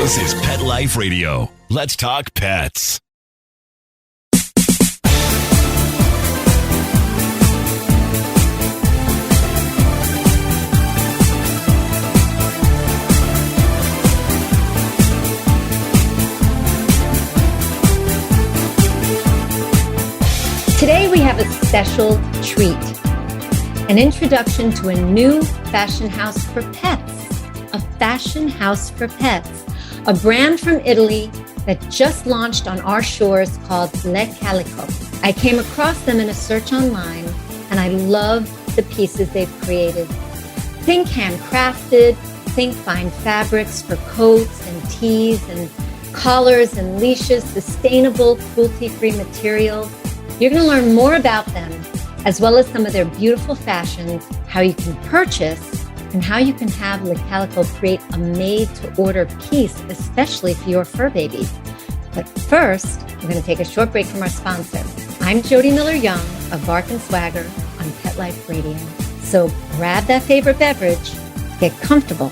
This is Pet Life Radio. Let's talk pets. Today we have a special treat, an introduction to a new fashion house for pets, a fashion house for pets, a brand from Italy that just launched on our shores called Calico. I came across them in a search online and I love the pieces they've created. Think handcrafted, think fine fabrics for coats and tees and collars and leashes, sustainable, cruelty-free materials. You're going to learn more about them, as well as some of their beautiful fashions, how you can purchase, and how you can have Calico create a made-to-order piece, especially for your fur baby. But first, we're going to take a short break from our sponsor. I'm Jody Miller-Young of Bark and Swagger on Pet Life Radio. So grab that favorite beverage, get comfortable,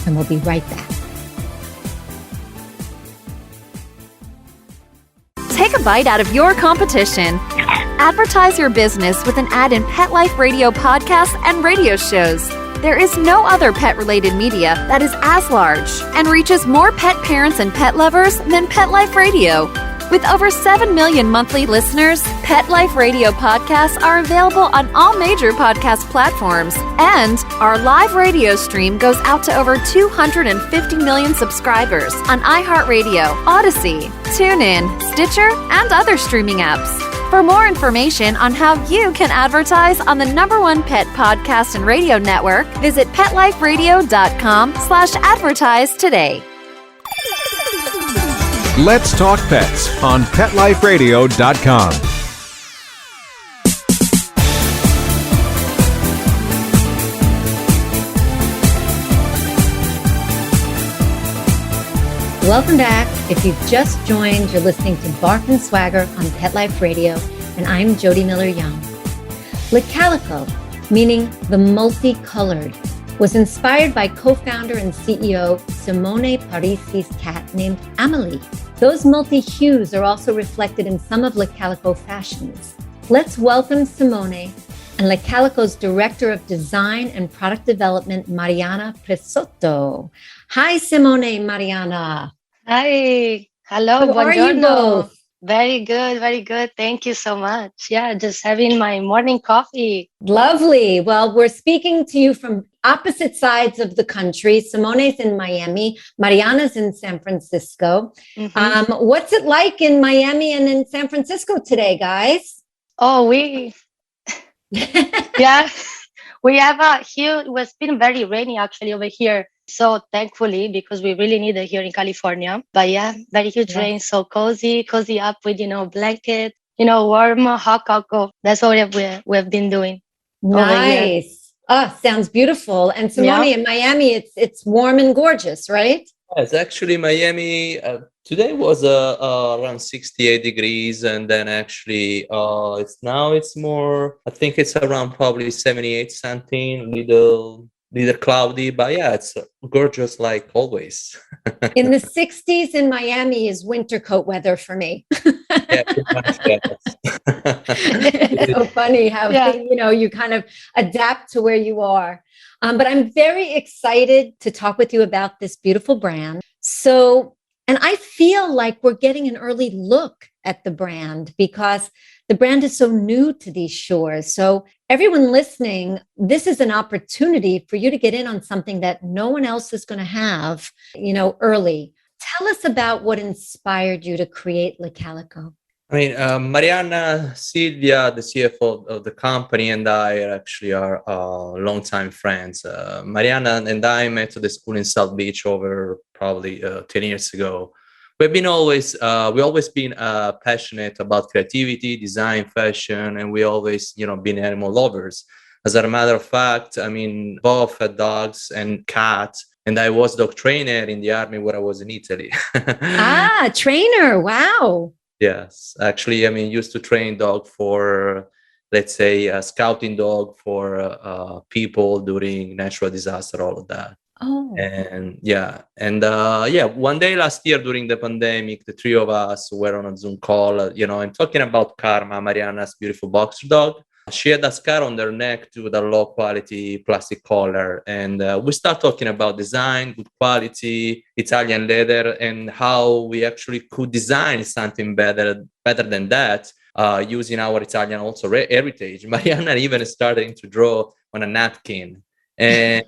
and we'll be right back. Take a bite out of your competition. Advertise your business with an ad in Pet Life Radio podcasts and radio shows. There is no other pet-related media that is as large and reaches more pet parents and pet lovers than Pet Life Radio. With over 7 million monthly listeners, Pet Life Radio podcasts are available on all major podcast platforms, and our live radio stream goes out to over 250 million subscribers on iHeartRadio, Odyssey, TuneIn, Stitcher, and other streaming apps. For more information on how you can advertise on the #1 pet podcast and radio network, visit PetLifeRadio.com/advertise today. Let's Talk Pets on PetLifeRadio.com. Welcome back. If you've just joined, you're listening to Bark and Swagger on Pet Life Radio, and I'm Jody Miller-Young. Calico, meaning the multicolored, was inspired by co-founder and CEO Simone Parisi's cat named Amelie. Those multi-hues are also reflected in some of Calico fashions. Let's welcome Simone and Calico's Director of Design and Product Development, Marianna Presotto. Hi, Simone, Marianna. Hi. Hello. How are you both? Very good. Very good. Thank you so much. Yeah, just having my morning coffee. Lovely. Well, we're speaking to you from opposite sides of the country. Simone's in Miami. Mariana's in San Francisco. Mm-hmm. What's it like in Miami and in San Francisco today, guys? Oh, yeah, we have it's been very rainy actually over here. So thankfully, because we really need it here in California. But yeah, very huge rain. So cozy up with, blanket, warm hot cocoa. That's what we've been doing. Nice. Oh, sounds beautiful. And Simone, in Miami, it's warm and gorgeous, right? Yes, actually Miami today was around 68 degrees, and then actually it's more, I think it's around probably 78 something, little cloudy, but yeah, it's gorgeous like always. In the 60s in Miami is winter coat weather for me. Yeah, pretty much, yes. It's so funny how you kind of adapt to where you are. But I'm very excited to talk with you about this beautiful brand. And I feel like we're getting an early look at the brand because the brand is so new to these shores. So everyone listening, this is an opportunity for you to get in on something that no one else is going to have, early. Tell us about what inspired you to create Calico. I mean, Marianna, Silvia, the CFO of the company, and I actually are longtime friends. Marianna and I met at the school in South Beach over probably 10 years ago. We've always been passionate about creativity, design, fashion, and we always, been animal lovers. As a matter of fact, I mean, both had dogs and cats, and I was dog trainer in the army when I was in Italy. Trainer! Wow. Yes, actually, I mean, used to train dog for, let's say, a scouting dog for people during natural disaster, all of that. Oh, And one day last year during the pandemic, the three of us were on a Zoom call, and talking about Karma, Marianna's beautiful boxer dog. She had a scar on her neck due to the low quality plastic collar. And we start talking about design, good quality, Italian leather, and how we actually could design something better than that, using our Italian also heritage. Marianna even started to draw on a napkin. And,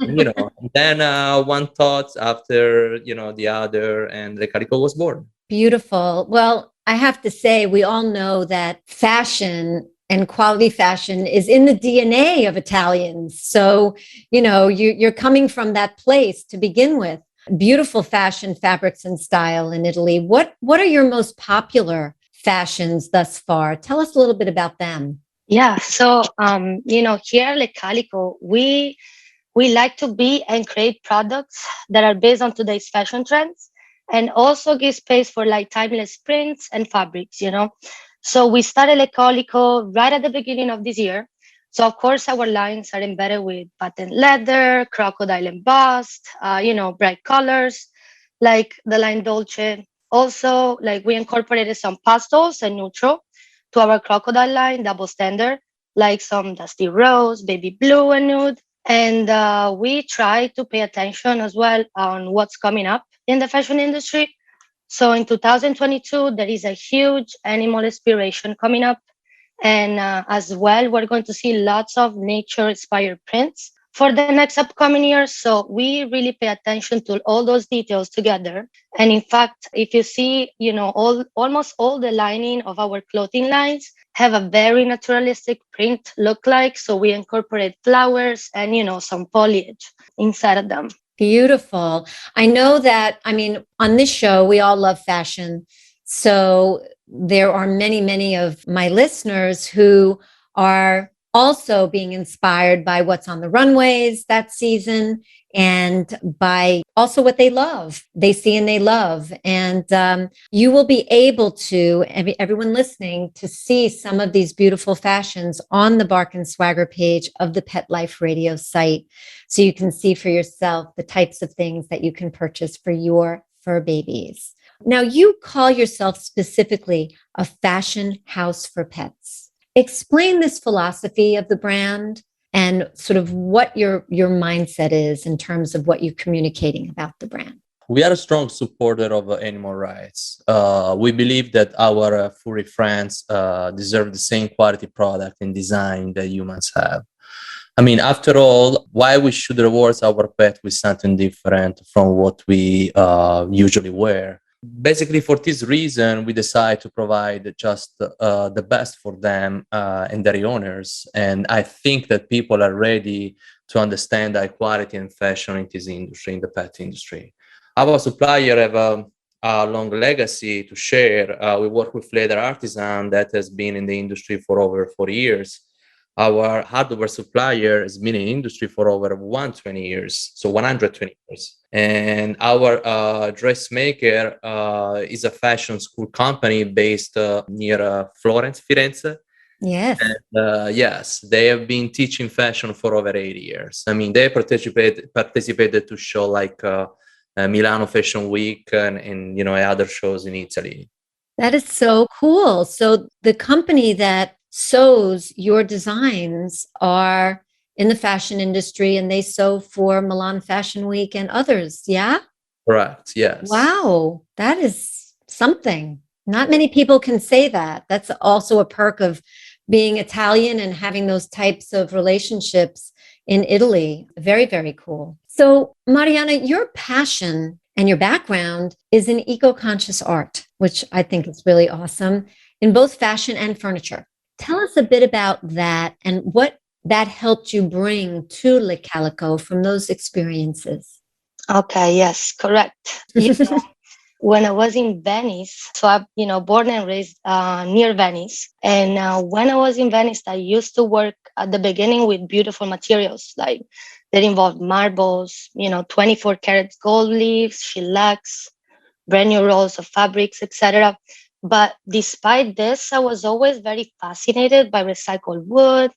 then one thought after, the other, and the Calico was born. beautiful. Well, I have to say, we all know that fashion and quality fashion is in the DNA of Italians. So, you're coming from that place to begin with. Beautiful fashion, fabrics, and style in Italy. What are your most popular fashions thus far? Tell us a little bit about them. Yeah. So, here at Calico, we like to be and create products that are based on today's fashion trends and also give space for like timeless prints and fabrics. So we started Calico right at the beginning of this year. So of course our lines are embedded with patent leather, crocodile embossed, bright colors like the line Dolce. Also, like we incorporated some pastels and neutral to our crocodile line, double standard, like some dusty rose, baby blue, and nude. And we try to pay attention as well on what's coming up in the fashion industry. So in 2022, there is a huge animal inspiration coming up. And as well, we're going to see lots of nature inspired prints for the next upcoming years. So we really pay attention to all those details together. And in fact, if you see, almost all the lining of our clothing lines have a very naturalistic print look like. So we incorporate flowers and, some foliage inside of them. Beautiful. I know that, on this show, we all love fashion. So there are many, many of my listeners who are also being inspired by what's on the runways that season and by also what they love, they see and they love. And you will be able to, everyone listening, to see some of these beautiful fashions on the Bark and Swagger page of the Pet Life Radio site. So you can see for yourself the types of things that you can purchase for your fur babies. Now, you call yourself specifically a fashion house for pets. Explain this philosophy of the brand and sort of what your mindset is in terms of what you're communicating about the brand. We are a strong supporter of animal rights. We believe that our furry friends deserve the same quality product and design that humans have. After all, why we should reward our pet with something different from what we usually wear? Basically, for this reason, we decide to provide just the best for them and their owners. And I think that people are ready to understand high quality and fashion in this industry, in the pet industry. Our supplier have a long legacy to share. We work with leather artisan that has been in the industry for over 40 years. Our hardware supplier has been in the industry for over 120 years, so 120 years. And our dressmaker is a fashion school company based near Florence, Firenze. Yes. And yes, they have been teaching fashion for over 80 years. They participated to show like Milano Fashion Week and other shows in Italy. That is so cool. So the company that sews your designs are in the fashion industry and they sew for Milan Fashion Week and others. Yeah. Correct. Yes. Wow. That is something. Not many people can say that. That's also a perk of being Italian and having those types of relationships in Italy. Very, very cool. So Marianna, your passion and your background is in eco-conscious art, which I think is really awesome in both fashion and furniture. Tell us a bit about that and what that helped you bring to Le Calico from those experiences. Okay, yes, correct. When I was in Venice, so I'm, born and raised near Venice. And when I was in Venice, I used to work at the beginning with beautiful materials like that involved marbles, 24 karat gold leaves, shellacs, brand new rolls of fabrics, etc. But despite this, I was always very fascinated by recycled wood,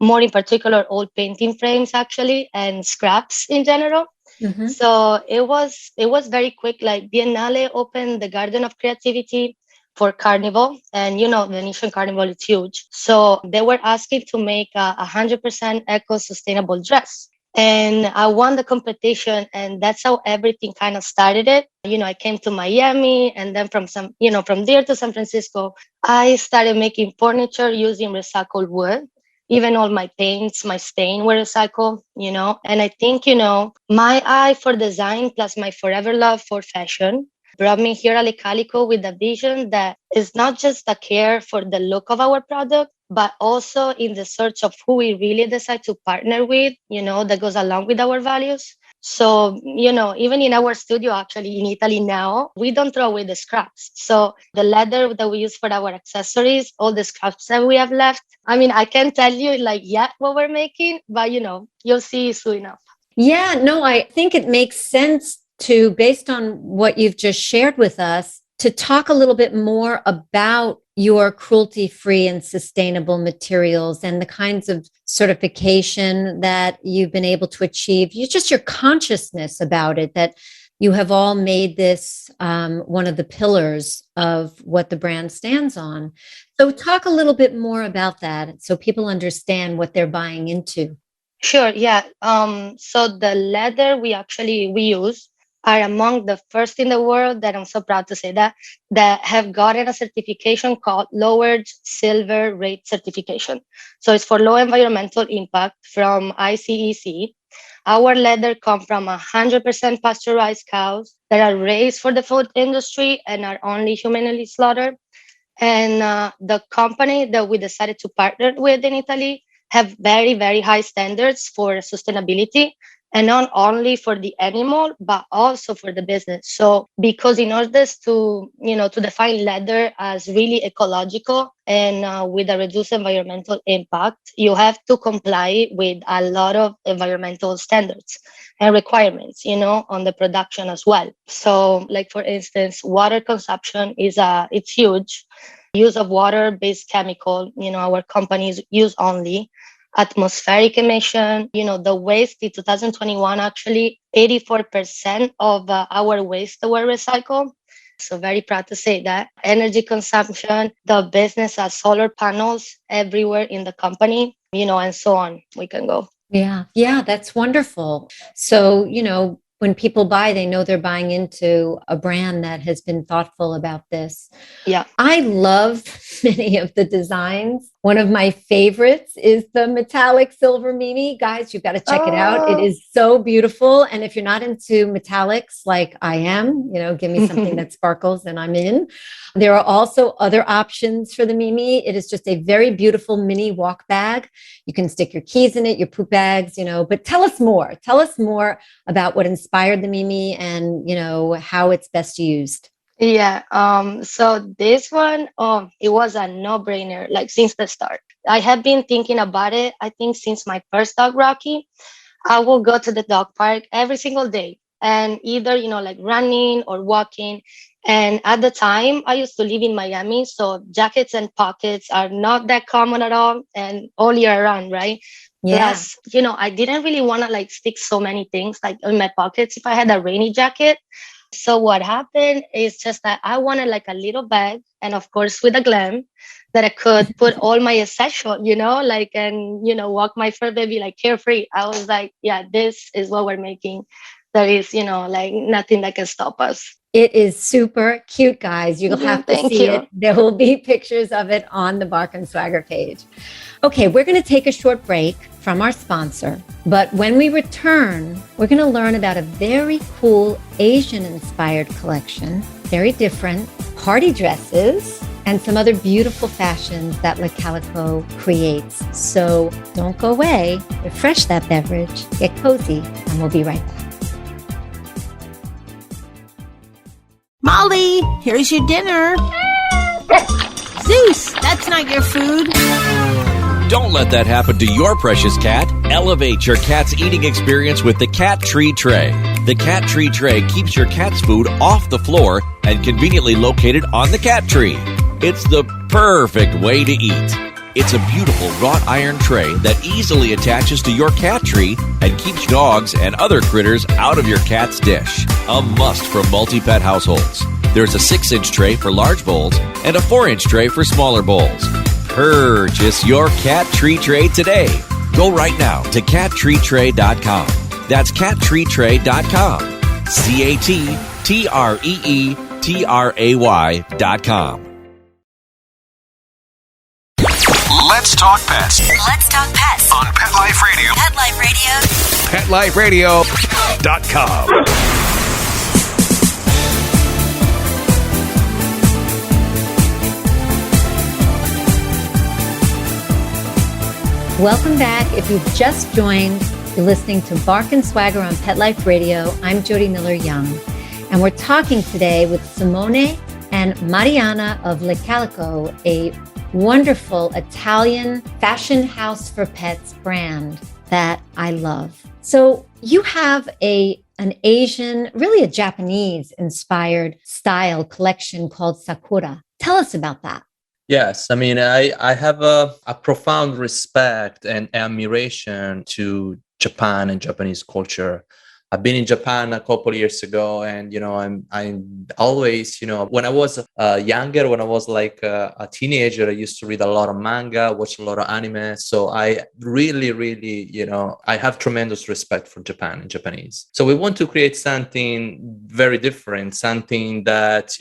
more in particular old painting frames actually and scraps in general. Mhm. So it was very quick. Like Biennale opened the Garden of Creativity for Carnival, and Venetian Carnival is huge. So they were asking to make a 100% eco-sustainable dress. And I won the competition, and that's how everything kind of started it. I came to Miami, and then from there to San Francisco, I started making furniture using recycled wood. Even all my paints, my stain were recycled, And I think, my eye for design plus my forever love for fashion brought me here at Calico with a vision that is not just a care for the look of our product, but also in the search of who we really decide to partner with, that goes along with our values. So, even in our studio, actually in Italy now, we don't throw away the scraps. So the leather that we use for our accessories, all the scraps that we have left. I mean, I can't tell you yet what we're making, but you'll see soon enough. Yeah, no, I think it makes sense to, based on what you've just shared with us, to talk a little bit more about your cruelty-free and sustainable materials and the kinds of certification that you've been able to achieve. Just your consciousness about it, that you have all made this one of the pillars of what the brand stands on. So talk a little bit more about that so people understand what they're buying into. Sure, yeah. So the leather we use are among the first in the world, that I'm so proud to say that have gotten a certification called Lowered Silver Rate Certification. So it's for low environmental impact from ICEC. Our leather comes from 100% pasteurized cows that are raised for the food industry and are only humanely slaughtered. And the company that we decided to partner with in Italy have very, very high standards for sustainability, and not only for the animal, but also for the business. So because in order to define leather as really ecological and with a reduced environmental impact, you have to comply with a lot of environmental standards and requirements, on the production as well. So like, for instance, water consumption it's huge. Use of water-based chemical, our companies use only. Atmospheric emission, the waste in 2021, actually 84% of our waste were recycled. So very proud to say that. Energy consumption, the business has solar panels everywhere in the company, and so on. We can go. Yeah. Yeah. That's wonderful. So, when people buy, they know they're buying into a brand that has been thoughtful about this. Yeah. I love many of the designs. One of my favorites is the metallic silver Mimi. Guys, you've got to check it out. It is so beautiful. And if you're not into metallics like I am, give me something that sparkles and I'm in. There are also other options for the Mimi. It is just a very beautiful mini walk bag. You can stick your keys in it, your poop bags, but tell us more. Tell us more about what inspired the Mimi and, how it's best used. Yeah. So this one, it was a no-brainer, since the start. I have been thinking about it, I think since my first dog, Rocky. I will go to the dog park every single day and either, running or walking. And at the time, I used to live in Miami, so jackets and pockets are not that common at all and all year round, right? Yeah. Plus, I didn't really want to stick so many things in my pockets if I had a rainy jacket. So what happened is just that I wanted a little bag, and of course with a glam that I could put all my essential, walk my fur baby carefree. I was like, yeah, this is what we're making. There is, nothing that can stop us. It is super cute, guys. You'll have to see it. There will be pictures of it on the Bark and Swagger page. Okay, we're going to take a short break from our sponsor. But when we return, we're going to learn about a very cool Asian-inspired collection, very different, party dresses, and some other beautiful fashions that Le Calico creates. So don't go away. Refresh that beverage, get cozy, and we'll be right back. Molly, here's your dinner. Zeus, that's not your food. Don't let that happen to your precious cat. Elevate your cat's eating experience with the Cat Tree Tray. The Cat Tree Tray keeps your cat's food off the floor and conveniently located on the cat tree. It's the perfect way to eat. It's a beautiful wrought iron tray that easily attaches to your cat tree and keeps dogs and other critters out of your cat's dish. A must for multi-pet households. There's a 6-inch tray for large bowls and a 4-inch tray for smaller bowls. Purchase your cat tree tray today. Go right now to cattreetray.com. That's cattreetray.com. CATTREETRAY.com. Let's talk pets Let's talk pets on Pet Life Radio. Pet Life Radio. PetLifeRadio.com. Welcome back. If you've just joined, you're listening to Bark and Swagger on Pet Life Radio. I'm Jody Miller-Young, and we're talking today with Simone and Marianna of Calico, a wonderful Italian fashion house for pets brand that I love. So you have an Asian, really a Japanese-inspired style collection called Sakura. Tell us about that. Yes, I mean, I have a profound respect and admiration to Japan and Japanese culture. I've been in Japan a couple of years ago, and I'm always, when I was younger, when I was like a teenager, I used to read a lot of manga, watch a lot of anime. So I really, I have tremendous respect for Japan and Japanese. So we want to create something very different, something that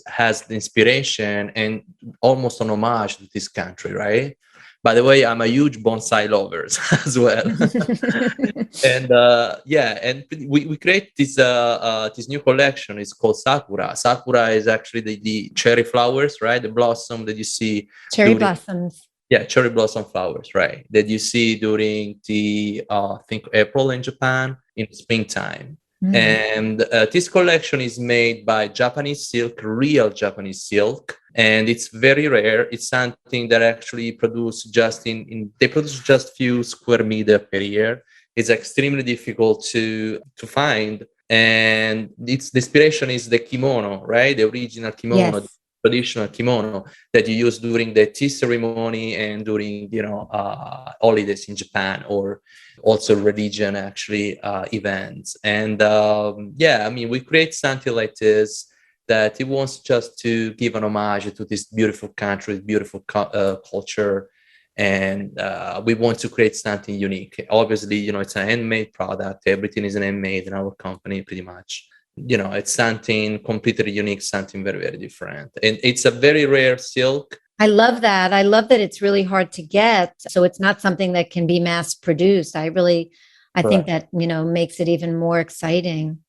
has the inspiration and almost an homage to this country, right? By the way, I'm a huge bonsai lover as well. And we create this new collection. It's called Sakura. Sakura is actually the cherry flowers, right? The blossom that you see. Blossoms. Yeah, cherry blossom flowers, right? That you see during the, I think, April in Japan in springtime. Mm. And this collection is made by Japanese silk, real Japanese silk. And it's very rare. It's something that actually they produce just few square meter per year. It's extremely difficult to find. And the inspiration is the kimono, right? The original kimono, yes. The traditional kimono that you use during the tea ceremony and during, holidays in Japan, or also religion events. And we create something like this, that it wants just to give an homage to this beautiful country, beautiful culture. And we want to create something unique. Obviously, it's a handmade product. Everything is handmade in our company, pretty much. It's something completely unique, something very, very different. And it's a very rare silk. I love that. I love that it's really hard to get. So it's not something that can be mass produced. I think that, makes it even more exciting.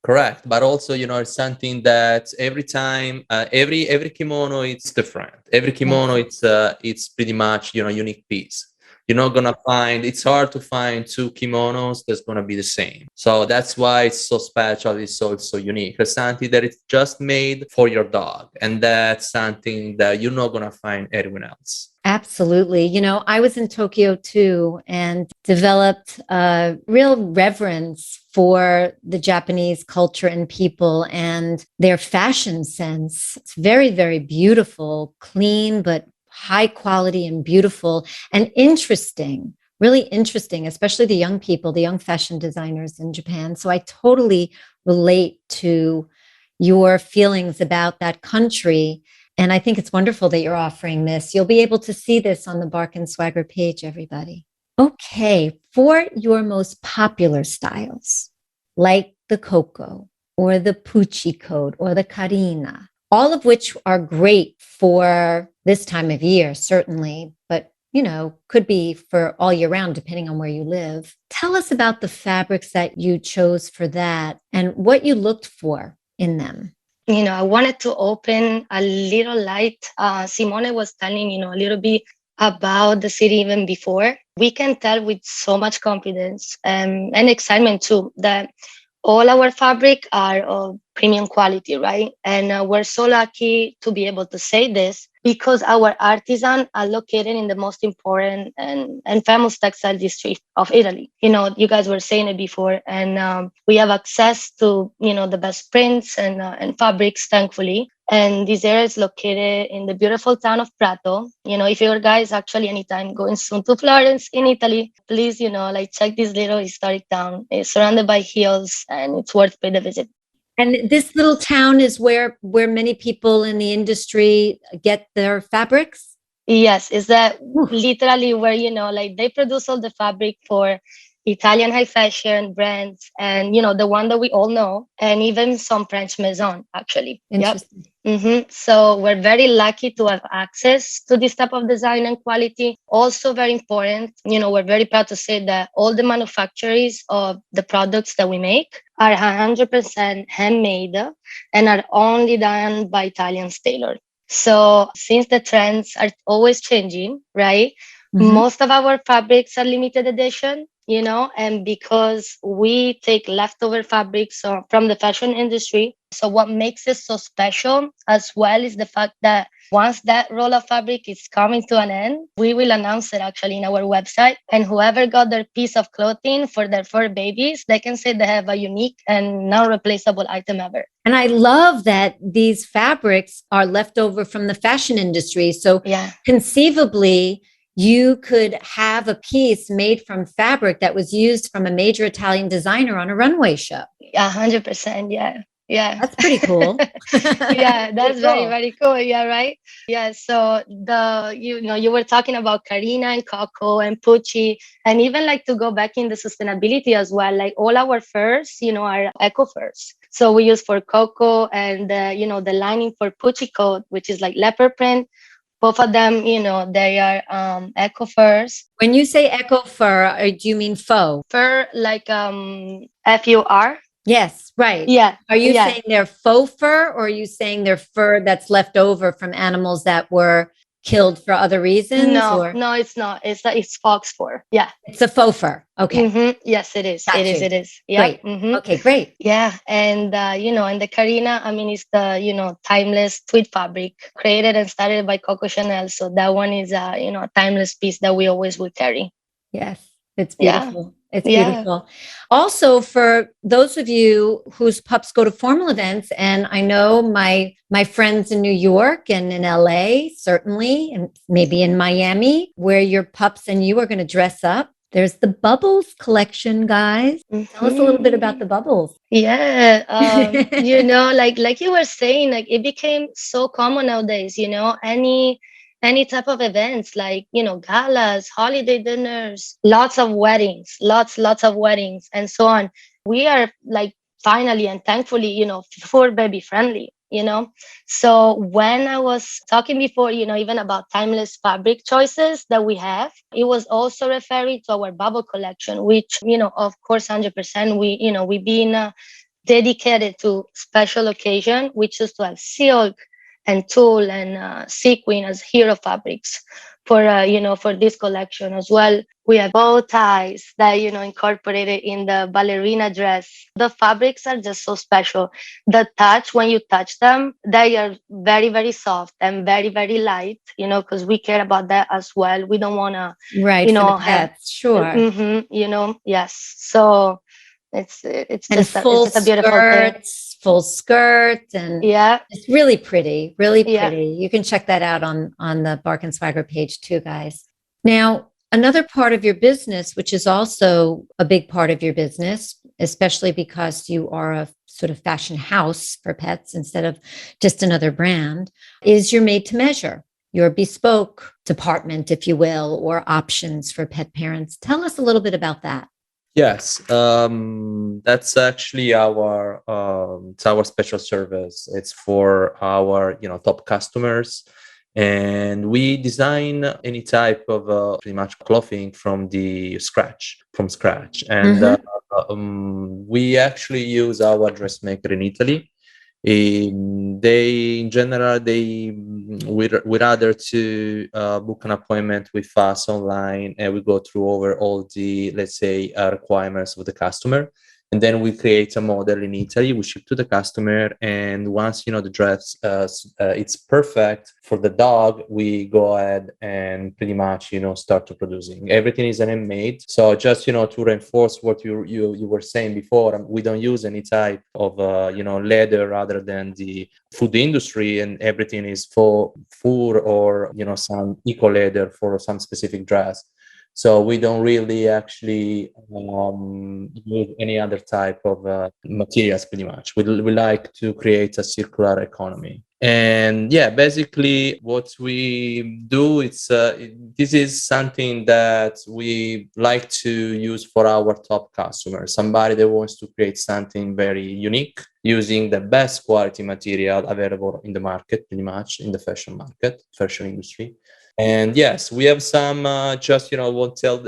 Correct. But also, it's something that every time, every kimono, it's different. Every kimono, it's pretty much, unique piece. You're not going to find, it's hard to find two kimonos that's going to be the same. So that's why it's so special. It's so unique. It's something that it's just made for your dog. And that's something that you're not going to find anywhere else. Absolutely. I was in Tokyo too, and developed a real reverence for the Japanese culture and people and their fashion sense. It's very, very beautiful, clean, but high quality and beautiful and interesting, really interesting, especially the young people, the young fashion designers in Japan. So I totally relate to your feelings about that country. And I think it's wonderful that you're offering this. You'll be able to see this on the Bark and Swagger page, everybody. Okay, for your most popular styles, like the Coco or the Pucci coat or the Carina, all of which are great for this time of year, certainly, but, could be for all year round, depending on where you live. Tell us about the fabrics that you chose for that and what you looked for in them. I wanted to open a little light. Simone was telling, a little bit about the city even before. We can tell with so much confidence and excitement too that all our fabric are of premium quality, right? And we're so lucky to be able to say this because our artisans are located in the most important and famous textile district of Italy. You guys were saying it before, and we have access to, the best prints and fabrics, thankfully. And this area is located in the beautiful town of Prato. If you guys actually anytime going soon to Florence in Italy, please, check this little historic town. It's surrounded by hills and it's worth paying a visit. And this little town is where many people in the industry get their fabrics? Yes, is that literally where, they produce all the fabric for Italian high fashion brands and, the one that we all know, and even some French maison, actually. Interesting. Yep. So we're very lucky to have access to this type of design and quality. Also very important, we're very proud to say that all the manufacturers of the products that we make are 100% handmade and are only done by Italian tailors. So since the trends are always changing, right? Mm-hmm. Most of our fabrics are limited edition, and because we take leftover fabrics from the fashion industry. So what makes it so special as well is the fact that once that roll of fabric is coming to an end, we will announce it actually in our website. And whoever got their piece of clothing for their fur babies, they can say they have a unique and non-replaceable item ever. And I love that these fabrics are left over from the fashion industry. So conceivably, you could have a piece made from fabric that was used from a major Italian designer on a runway show. 100%. Yeah. Yeah. That's pretty cool. Yeah, that's very, very cool. Yeah, right. Yeah. So you were talking about Carina and Coco and Pucci, and even like to go back in the sustainability as well. Like all our furs, are eco furs. So we use for Coco and the lining for Pucci coat, which is like leopard print. Both of them, they are eco furs. When you say eco fur, do you mean faux? Fur, like FUR. Yes, right. Yeah. Are you saying they're faux fur, or are you saying they're fur that's left over from animals that were killed for other reasons? No, it's not. It's fox fur. Yeah. It's a faux fur. Okay. Mm-hmm. Yes, it is. Got it you. is. It is. Yeah. Great. Mm-hmm. Okay, great. Yeah. And, and the Carina, it's the, timeless tweed fabric created and started by Coco Chanel. So that one is, a timeless piece that we always will carry. Yes. It's beautiful. Yeah. It's beautiful. Also, for those of you whose pups go to formal events, and I know my friends in New York and in LA, certainly, and maybe in Miami, where your pups and you are going to dress up. There's the Bubbles collection, guys. Mm-hmm. Tell us a little bit about the Bubbles. Yeah. Like you were saying, like it became so common nowadays, any type of events like, galas, holiday dinners, lots of weddings, lots of weddings and so on. We are like finally and thankfully, fur baby friendly, So when I was talking before, even about timeless fabric choices that we have, it was also referring to our bubble collection, which, of course, 100% we've been dedicated to special occasion. We choose to have silk and tulle and sequin as hero fabrics for this collection as well. We have bow ties that, incorporated in the ballerina dress. The fabrics are just so special. The touch, when you touch them, they are very, very soft and very, very light, because we care about that as well. We don't want to, right, for the pets, sure. Mm-hmm, yes. So it's just a beautiful thing. Full skirt, and it's really pretty, really pretty. You can check that out on the Bark and Swagger page too, guys. Now, another part of your business, which is also a big part of your business, especially because you are a sort of fashion house for pets instead of just another brand, is your made to measure, your bespoke department, if you will, or options for pet parents. Tell us a little bit about that. Yes, that's actually our special service. It's for our top customers, and we design any type of pretty much clothing from scratch, and we actually use our dressmaker in Italy. We'd rather to book an appointment with us online, and we go through over all the, let's say, requirements of the customer. And then we create a model in Italy, we ship to the customer. And once, the dress, it's perfect for the dog, we go ahead and pretty much, start to producing. Everything is handmade. So just, to reinforce what you were saying before, we don't use any type of, leather rather than the food industry. And everything is for fur or, some eco leather for some specific dress. So we don't really actually use any other type of materials, pretty much. We like to create a circular economy. And yeah, basically what we do, this is something that we like to use for our top customers. Somebody that wants to create something very unique using the best quality material available in the market, pretty much in the fashion market, fashion industry. And yes, we have some, won't tell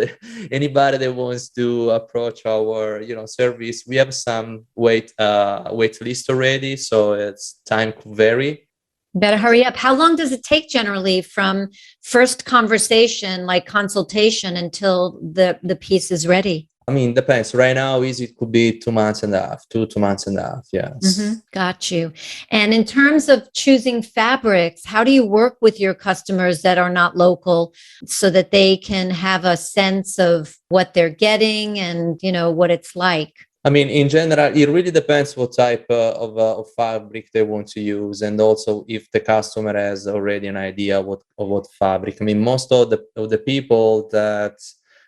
anybody that wants to approach our, service. We have some wait list already. So it's time could vary. Better hurry up. How long does it take generally from first conversation, like consultation, until the piece is ready? I mean, depends. Right now, it could be 2 months and a half, 2 months and a half. Yes. Mm-hmm. Got you. And in terms of choosing fabrics, how do you work with your customers that are not local so that they can have a sense of what they're getting and, what it's like? I mean, in general, it really depends what type of fabric they want to use, and also if the customer has already an idea of what fabric. I mean, most of the people that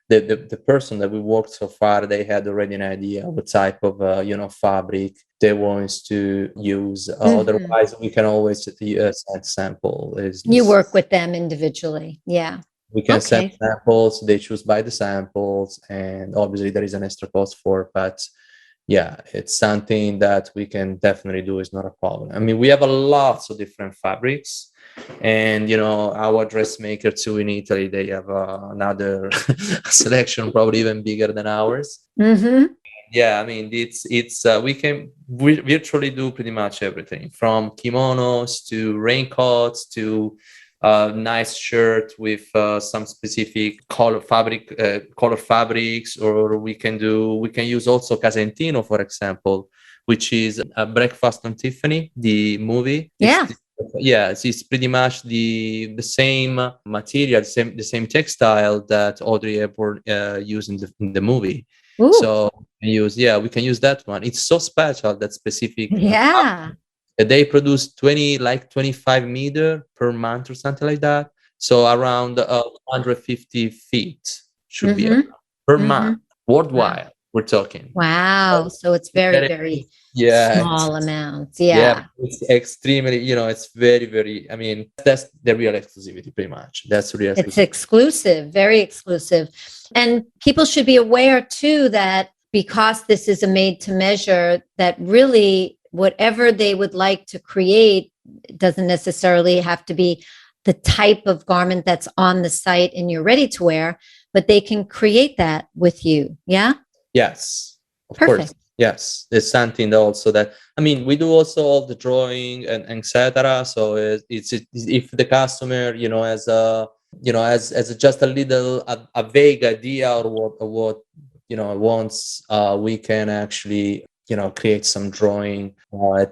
the person that we worked so far, they had already an idea what type of fabric they want to use. Otherwise, we can always send sample. You work with them individually, yeah. We can send samples. They choose by the samples, and obviously there is an extra cost for it, but yeah, it's something that we can definitely do. It's not a problem. I mean, we have a lot of different fabrics. And our dressmaker too in Italy, they have another selection, probably even bigger than ours. Mm-hmm. Yeah, I mean, we can virtually do pretty much everything from kimonos to raincoats to nice shirt with some specific color fabrics, or we can use also Casentino, for example, which is a Breakfast on Tiffany, the movie. Yeah. It's pretty much the same material, the same textile that Audrey Hepburn used in the movie. Ooh. So we can use that one. It's so special, that specific. Yeah. They produce 25 meter per month or something like that. So around 150 feet should be per month worldwide. Wow. We're talking. Wow. So it's very small amounts. Yeah. It's extremely, it's very, very, I mean, that's the real exclusivity, pretty much. That's real. It's exclusive, very exclusive. And people should be aware too that because this is a made to measure, that really whatever they would like to create doesn't necessarily have to be the type of garment that's on the site in your ready to wear, but they can create that with you. Yeah. Perfect. Of course. Yes, it's something also that, I mean, we do also all the drawing and etc. So it's if the customer, has as just a little a vague idea or what wants, we can actually create some drawing.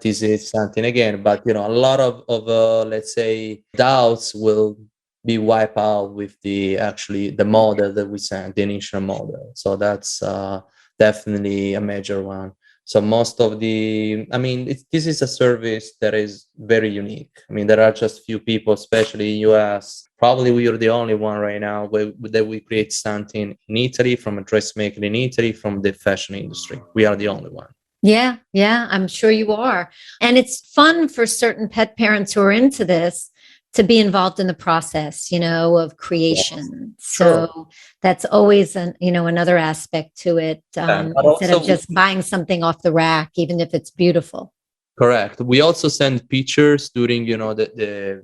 This is something again, but a lot of let's say doubts will be wiped out with the model that we sent, the initial model. So that's definitely a major one. So most of this is a service that is very unique. I mean, there are just few people, especially in US. Probably we are the only one right now that we create something in Italy, from a dressmaker in Italy, from the fashion industry. We are the only one. Yeah, I'm sure you are. And it's fun for certain pet parents who are into this to be involved in the process, of creation. Yes, so sure. That's always another aspect to it, instead of just buying something off the rack, even if it's beautiful. Correct. We also send pictures during, the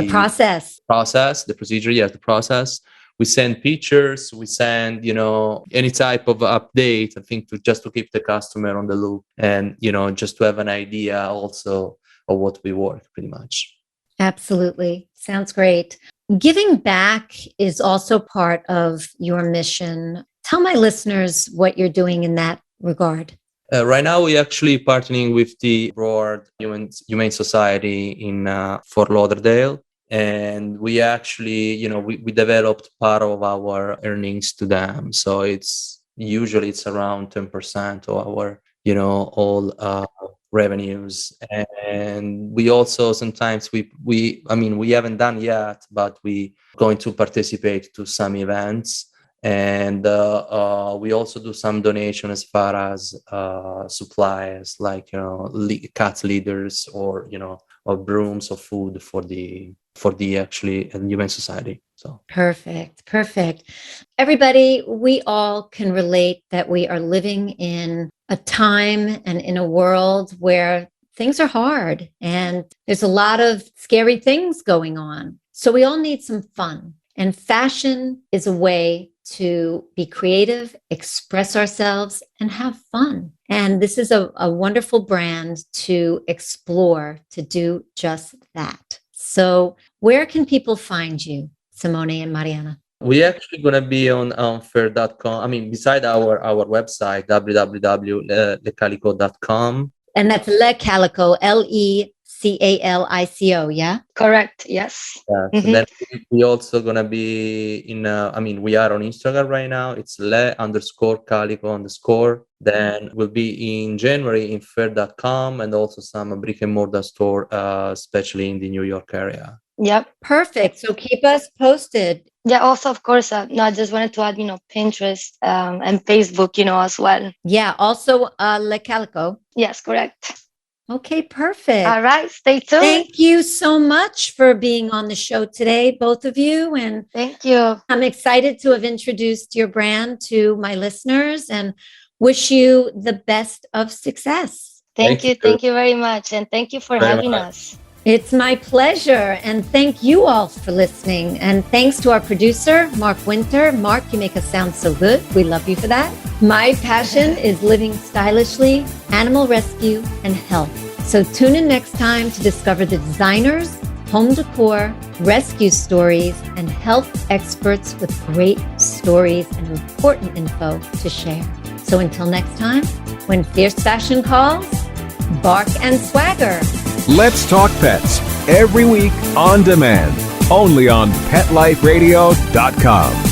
process, the procedure. Yes, the process. We send pictures. We send, any type of update. I think just to keep the customer on the loop, and just to have an idea also of what we work, pretty much. Absolutely. Sounds great. Giving back is also part of your mission. Tell my listeners what you're doing in that regard? Right now, we're actually partnering with the Broad Humane Society in Fort Lauderdale. And we actually, we developed part of our earnings to them. So it's around 10% of our, all revenues. And we also sometimes we haven't done yet, but we going to participate to some events. And we also do some donation as far as supplies, like cat litters or or brooms or food for the actually Humane Society. So Perfect. Everybody, we all can relate that we are living in a time and in a world where things are hard and there's a lot of scary things going on. So we all need some fun. And fashion is a way to be creative, express ourselves, and have fun. And this is a wonderful brand to explore, to do just that. So where can people find you, Simone and Marianna? We're actually going to be on fair.com. Beside our website, www.lecalico.com. And that's Le Calico, Lecalico, yeah? Correct, yes. Yeah, so then we also going to be in, we are on Instagram right now. It's le_calico_. Then we'll be in January in fair.com and also some brick and mortar store, especially in the New York area. Yep. Perfect. So keep us posted. Yeah, also, of course, I just wanted to add, Pinterest and Facebook, as well. Yeah, also Le Calico. Yes, correct. Okay, perfect. All right, stay tuned. Thank you so much for being on the show today, both of you. And thank you. I'm excited to have introduced your brand to my listeners and wish you the best of success. Thank you very much. And thank you for having us. It's my pleasure. And thank you all for listening. And thanks to our producer, Mark Winter. Mark, you make us sound so good. We love you for that. My passion is living stylishly, animal rescue, and health. So tune in next time to discover the designers, home decor, rescue stories, and health experts with great stories and important info to share. So until next time, when fierce fashion calls, bark and swagger. Let's Talk Pets, every week on demand, only on PetLifeRadio.com.